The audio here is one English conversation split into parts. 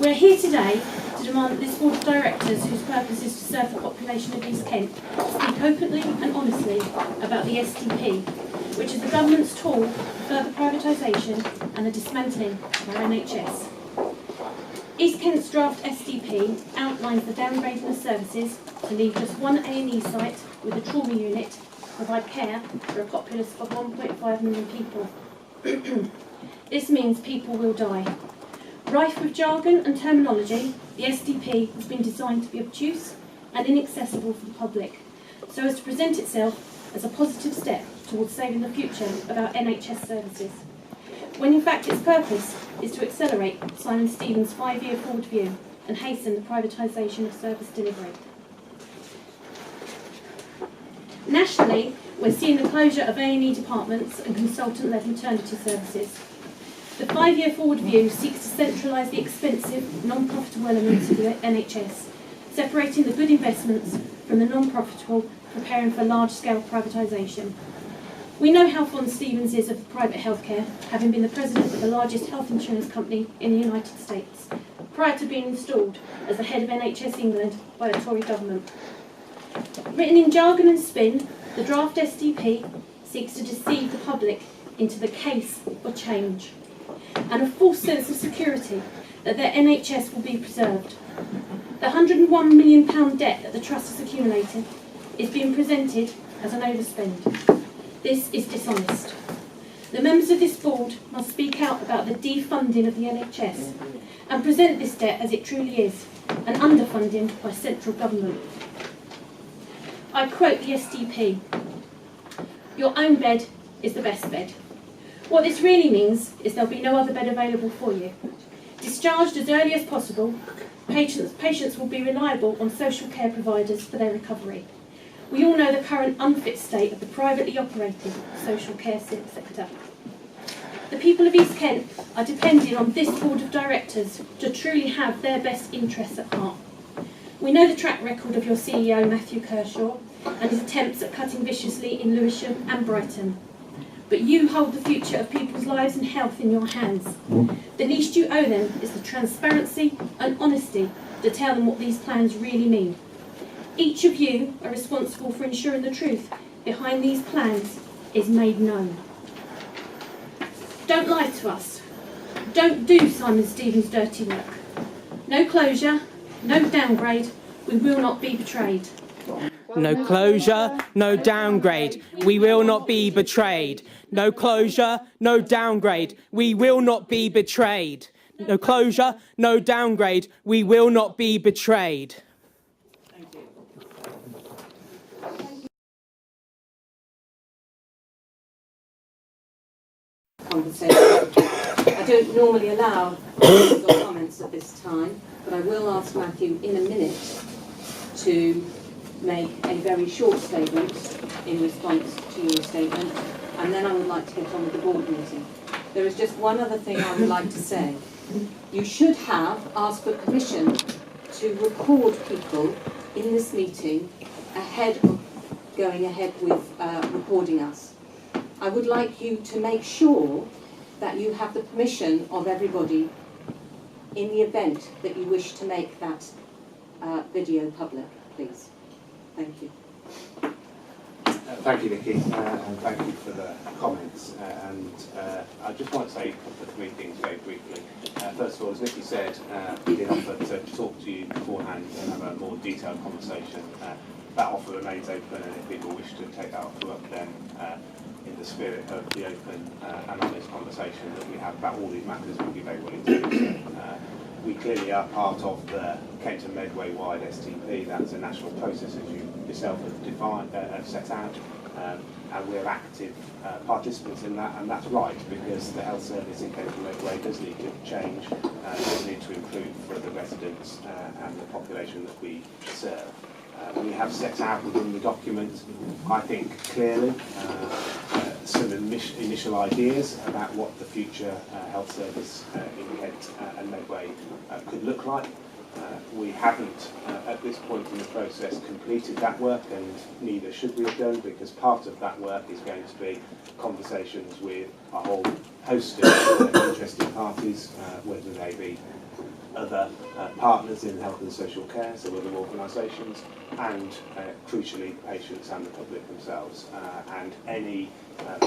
We're here today to demand that this Board of Directors, whose purpose is to serve the population of East Kent, speak openly and honestly about the STP, which is the government's tool for further privatisation and the dismantling of our NHS. East Kent's draft STP outlines the downgrading of services to leave just one A&E site with a trauma unit to provide care for a populace of 1.5 million people. This means people will die. Rife with jargon and terminology, the STP has been designed to be obtuse and inaccessible for the public, so as to present itself as a positive step towards saving the future of our NHS services, when in fact its purpose is to accelerate Simon Stevens' 5-year forward view and hasten the privatisation of service delivery. Nationally, we're seeing the closure of A&E departments and consultant-led maternity services. The 5-year forward view seeks to centralise the expensive, non-profitable elements of the NHS, separating the good investments from the non-profitable, preparing for large-scale privatisation. We know how fond Stevens is of private healthcare, having been the president of the largest health insurance company in the United States, prior to being installed as the head of NHS England by the Tory government. Written in jargon and spin, the draft STP seeks to deceive the public into the case for change and a false sense of security that their NHS will be preserved. The £101 million debt that the Trust has accumulated is being presented as an overspend. This is dishonest. The members of this board must speak out about the defunding of the NHS and present this debt as it truly is, an underfunding by central government. I quote the STP, "Your own bed is the best bed." What this really means is there'll be no other bed available for you. Discharged as early as possible, patients will be reliable on social care providers for their recovery. We all know the current unfit state of the privately operated social care sector. The people of East Kent are depending on this Board of Directors to truly have their best interests at heart. We know the track record of your CEO, Matthew Kershaw, and his attempts at cutting viciously in Lewisham and Brighton. But you hold the future of people's lives and health in your hands. The least you owe them is the transparency and honesty to tell them what these plans really mean. Each of you are responsible for ensuring the truth behind these plans is made known. Don't lie to us. Don't do Simon Stevens' dirty work. No closure, no downgrade, we will not be betrayed. No closure, no downgrade, we will not be betrayed. No closure, no downgrade, we will not be betrayed. No closure, no downgrade, we will not be betrayed. Conversation. I don't normally allow questions or comments at this time, but I will ask Matthew in a minute to make a very short statement in response to your statement, and then I would like to get on with the board meeting. There is just one other thing I would like to say. You should have asked for permission to record people in this meeting ahead of going ahead with recording us. I would like you to make sure that you have the permission of everybody in the event that you wish to make that video public, please. Thank you. Thank you, Nikki, and thank you for the comments. I just want to say a couple of three things very briefly. First of all, as Nikki said, we did offer to talk to you beforehand and have a more detailed conversation. That offer remains open, and if people wish to take that offer up, then in the spirit of the open and honest conversation that we have about all these matters, we'll be very willing to do so. We clearly are part of the Kent and Medway-wide STP. That's a national process, as you yourself have set out, and we're active participants in that, and that's right, because the health service in Kent and Medway does need to change, does need to improve for the residents and the population that we serve. We have set out within the document, I think, clearly some initial ideas about what the future health service in Kent and Medway could look like. We haven't, at this point in the process, completed that work, and neither should we have done, because part of that work is going to be conversations with a whole host of interested parties, whether they be other partners in health and social care, so other organisations, and crucially patients and the public themselves. And any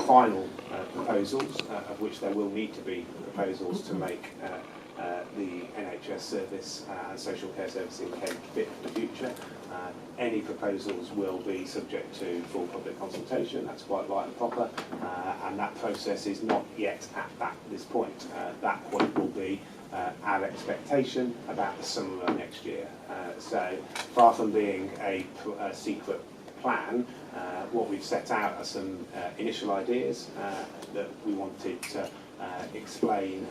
final proposals, of which there will need to be proposals to make the NHS service and social care service in Kent fit for the future. Any proposals will be subject to full public consultation, that's quite right and proper, and that process is not yet at this point. That point will be our expectation about the summer of next year. So far from being a secret plan, what we've set out are some initial ideas that we wanted to explain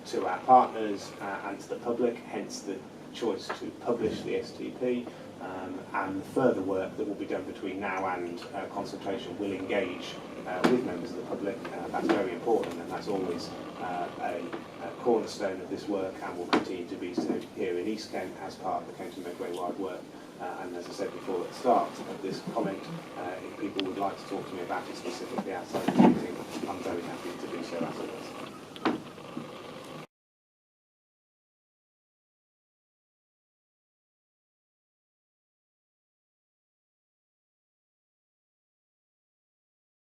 to our partners and to the public, hence the choice to publish the STP, and further work that will be done between now and consultation will engage with members of the public. That's very important, and that's always a cornerstone of this work, and will continue to be so here in East Kent as part of the Kent and Medway wide work. And as I said before at the start of this comment, if people would like to talk to me about it specifically outside the meeting, I'm very happy to do so.